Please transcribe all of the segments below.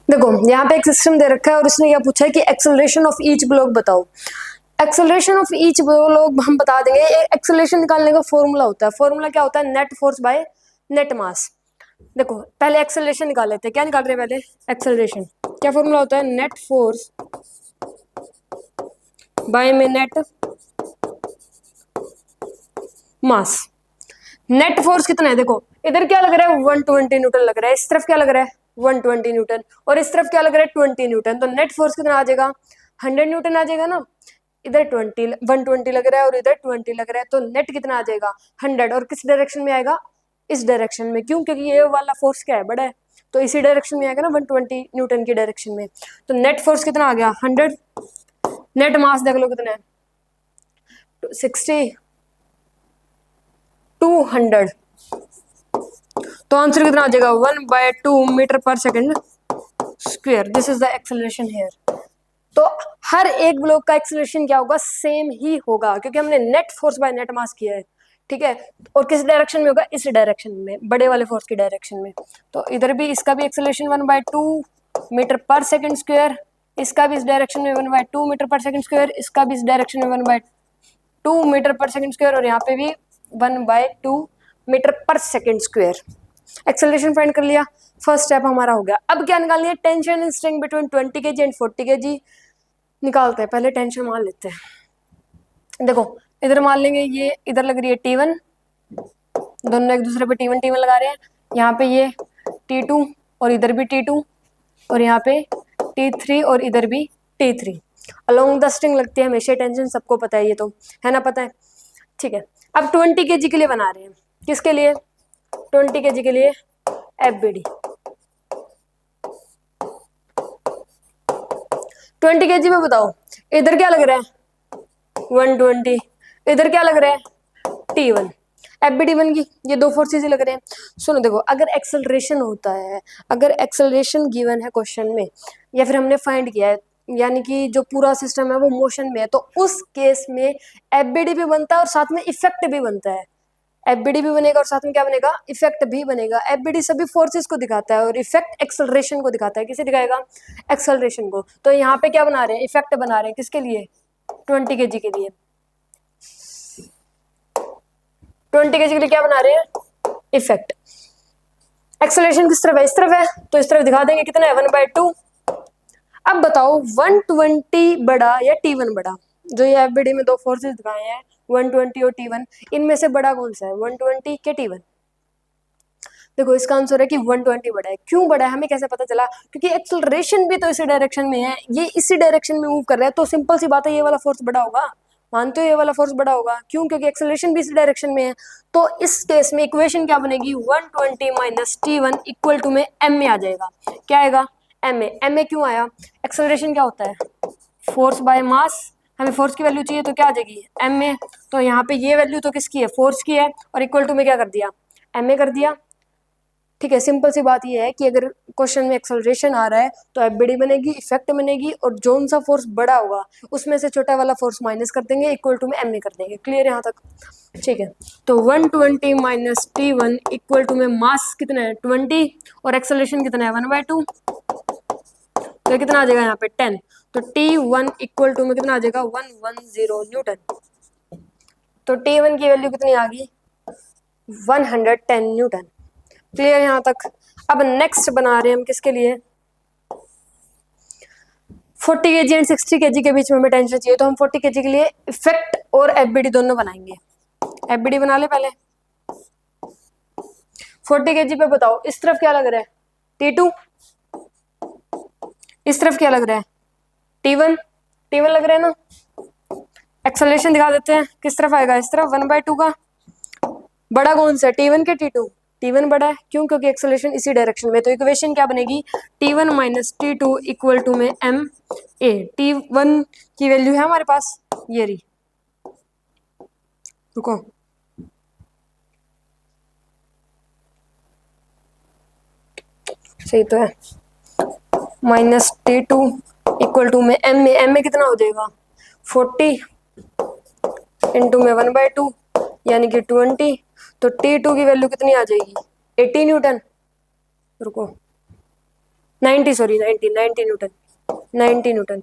देखो यहाँ पे एक सिस्टम दे रखा है और उसने क्या पूछा है कि एक्सेलरेशन ऑफ ईच ब्लॉक बताओ। एक्सेलरेशन ऑफ ईच ब्लॉक हम बता देंगे। एक्सेलरेशन निकालने का फॉर्मूला होता है, फॉर्मूला क्या होता है, नेट फोर्स बाय नेट मास। देखो पहले एक्सेलरेशन निकाल लेते हैं, क्या निकाल रहे हैं पहले एक्सेलरेशन, क्या फॉर्मूला होता है, नेट फोर्स बाय में नेट मास। नेट फोर्स कितना है, देखो इधर क्या लग रहा है 120 न्यूटन लग रहा है, इस तरफ क्या लग रहा है 120 न्यूटन, और इस तरफ क्या लग रहा है 20 न्यूटन। तो नेट फोर्स कितना आ जाएगा 100 न्यूटन आ जाएगा ना। इधर 120 लग रहा है और इधर 20 लग रहा है, तो नेट कितना आ जाएगा 100। और किस डायरेक्शन में आएगा, इस डायरेक्शन में, क्यों, क्योंकि ये वाला फोर्स क्या है बड़ा है, तो इसी डायरेक्शन में आएगा ना 120 न्यूटन की डायरेक्शन में। तो नेट फोर्स कितना आ गया 100। नेट मास देख लो कितना है 60 200, तो आंसर कितना आ जाएगा 1/2 metre per second square. This is the acceleration here. तो हर एक ब्लॉक का एक्सेलरेशन क्या होगा, सेम ही होगा, क्योंकि हमने नेट फोर्स बाय नेट मास किया है, ठीक है। और किस डायरेक्शन में होगा, इस डायरेक्शन में, बड़े वाले फोर्स की डायरेक्शन में। तो इधर भी इसका भी acceleration 1/2 metre per second square, इसका भी इस डायरेक्शन में 1/2 मीटर पर सेकेंड स्क्वायर, इसका भी इस डायरेक्शन में 1/2 मीटर पर सेकेंड स्क्वायर, और यहाँ पे भी 1/2 metre per second square. Acceleration find कर लिया, फर्स्ट स्टेप हमारा हो गया। अब क्या निकालनी है, tension in string between 20 kg and 40 kg निकालते हैं। पहले टेंशन मान लेते हैं। देखो इधर मान लेंगे, ये इधर लग रही है T1, दोनों एक दूसरे पे T1 T1 लगा रहे हैं। यहाँ पे ये T2 और इधर भी T2, और यहाँ पे T3 और इधर भी T3। अलोंग द स्ट्रिंग लगती है हमेशा टेंशन, सबको पता है ये तो, है ना, पता है, ठीक है। अब 20 kg के लिए बना रहे हैं, किसके लिए, 20 kg के लिए FBD। 20 kg में बताओ इधर क्या लग रहा है 120, इधर क्या लग रहा है T1, FBD बन गई। ये दो फोर्सेस लग रहे हैं। सुनो देखो, अगर एक्सेलरेशन होता है, अगर एक्सेलरेशन गिवन है क्वेश्चन में, या फिर हमने फाइंड किया है, यानी कि जो पूरा सिस्टम है वो मोशन में है, तो उस केस में FBD भी बनता है और साथ में इफेक्ट भी बनता है। FBD भी बनेगा और साथ में क्या बनेगा, इफेक्ट भी बनेगा। FBD सभी फोर्सेस को दिखाता है और इफेक्ट एक्सेलरेशन को दिखाता है। किसे दिखाएगा, एक्सेलरेशन को। तो यहाँ पे क्या बना रहे हैं, इफेक्ट बना रहे हैं, किसके लिए, 20 kg के लिए। 20 kg के लिए क्या बना रहे हैं, इफेक्ट। एक्सेलरेशन किस तरफ है, इस तरफ है, तो इस तरफ दिखा देंगे कितना है 1/2। अब बताओ 120 बड़ा या T1 बड़ा, जो ये FBD में दो फोर्सेस दिखाए हैं 120 और T1, इनमें से बड़ा कौन सा है, 120 के T1। देखो इसका आंसर है कि 120 बड़ा है। क्यों बड़ा है, हमें कैसे पता चला, क्योंकि एक्सेलरेशन भी तो इसी डायरेक्शन में है, ये इसी डायरेक्शन में मूव कर रहा है, तो सिंपल सी बात है ये वाला फोर्स बड़ा होगा। मानते हो ये वाला फोर्स बड़ा होगा, क्यों, क्योंकि एक्सेलरेशन भी इसी डायरेक्शन में है। तो इस केस में इक्वेशन क्या बनेगी, 120 माइनस T1 इक्वल टू में M में आ जाएगा। क्या आएगा, M में। M में क्यों आया, एक्सेलरेशन क्या होता है, फोर्स बाय मास, हमें फोर्स की वैल्यू चाहिए तो क्या आ जाएगी M में। तो यहाँ पे ये वैल्यू तो किसकी है, फोर्स की है, और इक्वल टू में क्या कर दिया, M में कर दिया, ठीक है। सिंपल सी बात ये है कि अगर क्वेश्चन में एक्सेलरेशन आ रहा है तो FBD बनेगी, इफेक्ट बनेगी, और जोन सा फोर्स बड़ा होगा उसमें से छोटा वाला फोर्स माइनस कर देंगे, इक्वल टू में M में कर देंगे। क्लियर है यहाँ तक, ठीक है। तो 120 माइनस T1 इक्वल टू में मास कितना है 20, और एक्सेलरेशन कितना है 1/2, तो कितना आ जाएगा यहाँ पे 10। तो T1 इक्वल टू में कितना आ जाएगा 110 न्यूटन। तो T1 की वैल्यू कितनी आ गई 110 न्यूटन। क्लियर यहाँ तक। अब नेक्स्ट बना रहे हैं हम किसके लिए, 40 kg एंड 60 kg के बीच में हमें टेंशन चाहिए, तो हम 40 kg के लिए इफेक्ट और FBD दोनों बनाएंगे। FBD बना ले पहले। 40 kg पे बताओ इस तरफ क्या लग रहा है T2, इस तरफ क्या लग रहा है T1, T1 लग रहा है ना। एक्सेलरेशन दिखा देते हैं, किस तरफ आएगा, इस तरफ 1/2 का। बड़ा कौन सा, T1 के T2, T1 बड़ा है, क्यों, क्योंकि एक्सेलरेशन इसी डायरेक्शन में। तो इक्वेशन क्या बनेगी, T1 minus T2 equal to में MA। T1 की वैल्यू है हमारे पास, ये रही, रुको, सही तो है, माइनस T2 इक्वल टू में MA कितना हो जाएगा 40 इंटू में 1/2 यानी कि 20। तो T2 की वैल्यू कितनी आ जाएगी 80 न्यूटन, रुको 90 सॉरी 90 न्यूटन, 90 न्यूटन।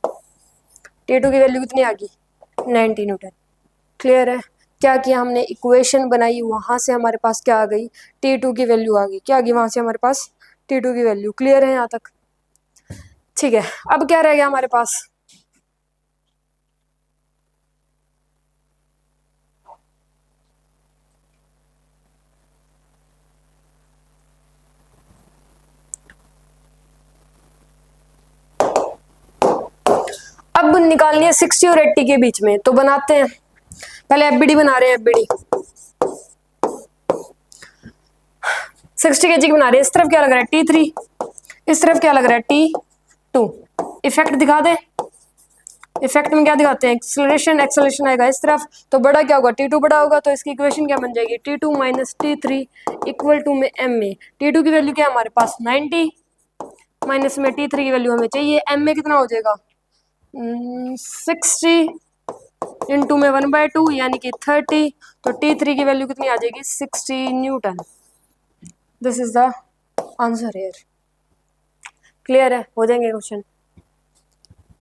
T2 की वैल्यू कितनी आ गई? 90 न्यूटन। क्लियर है? क्या किया हमने, इक्वेशन बनाई, वहां से हमारे पास क्या आ गई? T2 की वैल्यू आ गई। क्या आ गई वहां से हमारे पास? T2 की वैल्यू। क्लियर है यहाँ तक? ठीक है, अब क्या रह गया हमारे पास? अब निकालनी है 60 और 80 के बीच में, तो बनाते हैं। पहले एफबीडी बना रहे हैं, एफबीडी 60 kg की बना रहे हैं। इस तरफ क्या लग रहा है? T3, इस तरफ क्या लग रहा है? T2। इफेक्ट दिखा दे। इफेक्ट में क्या दिखाते हैं? एक्सेलरेशन, एक्सेलरेशन आएगा इस तरफ, तो बड़ा क्या होगा? T2 बड़ा होगा, तो इसकी इक्वेशन क्या बन जाएगी? T2 minus T3 equal to में m में T2 की वैल्यू क्या है हमारे पास? 90 माइनस में T3 की वैल्यू हमें चाहिए, m में कितना हो जाएगा? 60 इंटू में 1/2 यानी कि 30, तो T3 की वैल्यू कितनी आ जाएगी? 60 Newton. This is the answer here. Clear है? हो जाएंगे क्वेश्चन।